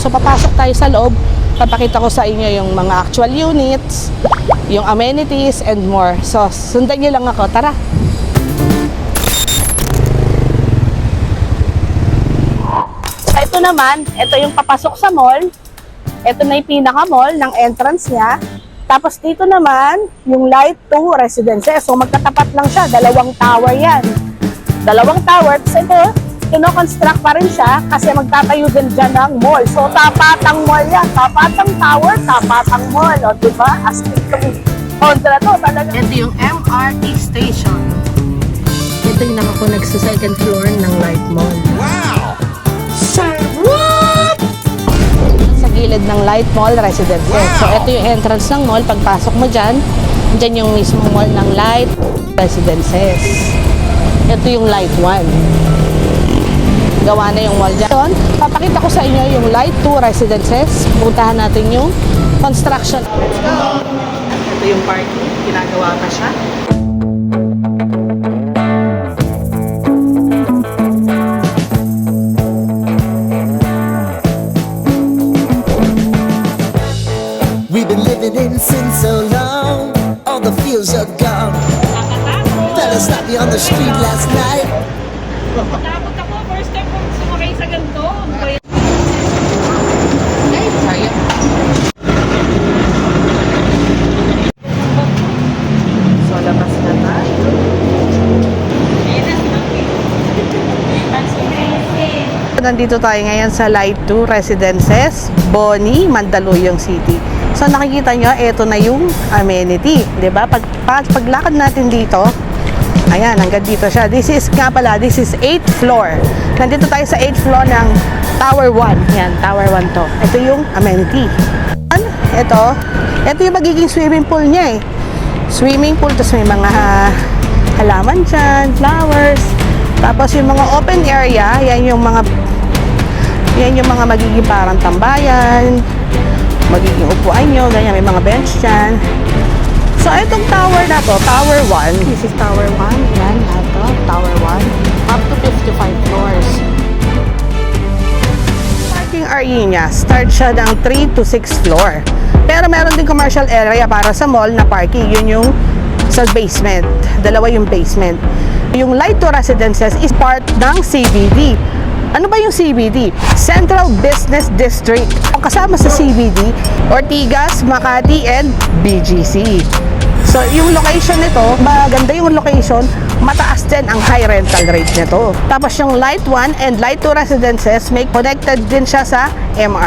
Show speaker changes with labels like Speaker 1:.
Speaker 1: So papasok tayo sa loob, papakita ko sa inyo yung mga actual units, yung amenities and more. So sundan niyo lang ako, tara! So ito naman, ito yung papasok sa mall. Ito na yung pinaka-mall ng entrance niya. Tapos dito naman, yung Light 2 Residences. So magkatapat lang siya, dalawang tower yan. Dalawang tower, tapos ito, kino-construct pa rin siya kasi magtatayo din dyan ng mall. So, tapatang mall yan. Tapatang tower, tapatang mall. O, diba? As itong kontra to, talaga. Ito yung MRT station. Ito yung nakakonect sa second floor ng Light Mall. Wow! Sir, what? Sa gilid ng Light Mall Residences. Wow! So, ito yung entrance ng mall. Pagpasok mo dyan, dyan yung mismo mall ng Light Residences. Ito yung Light 1. Gawa na yung mall dyan. Papakita ko sa inyo yung Light 2 Residences. Puntahan natin yung construction. Let's go! Ito yung parking. Ginagawa pa siya.
Speaker 2: We've been living in sin so long, all the feels are gone. Fella stopped me on the street last night.
Speaker 3: Takot ako, first time kong sumakay sa ganito.
Speaker 1: Ay, sayang. So, labas na tayo. Nandito tayo ngayon sa Light 2 Residences, Boni, Mandaluyong City. So, nakikita nyo, ito na yung amenity. Diba? Paglakad natin dito, ayan, hanggang dito siya. This is 8th floor. Nandito tayo sa 8th floor ng Tower 1. Yan, Tower 1 to. Ito yung amenity. Ito yung magiging swimming pool niya eh. Swimming pool, tapos may mga halaman dyan, flowers. Tapos yung mga open area, yan yung mga magiging parang tambayan, magiging upuan nyo, ganyan, may mga bench dyan. So, itong tower na to, Tower 1. This is Tower 1. Yan, ito, Tower 1. Up to 55 floors. Parking area niya, start siya ng 3 to 6 floor. Pero meron din commercial area para sa mall na parking. Yun yung sa basement. Dalawa yung basement. Yung Light 2 Residences is part ng CBD. Ano ba yung CBD? Central Business District. Ang kasama sa CBD, Ortigas, Makati, and BGC. So, yung location nito, maganda yung location, mataas din ang high rental rate nito. Tapos yung Light 1 and Light 2 Residences, may connected din siya sa MRT.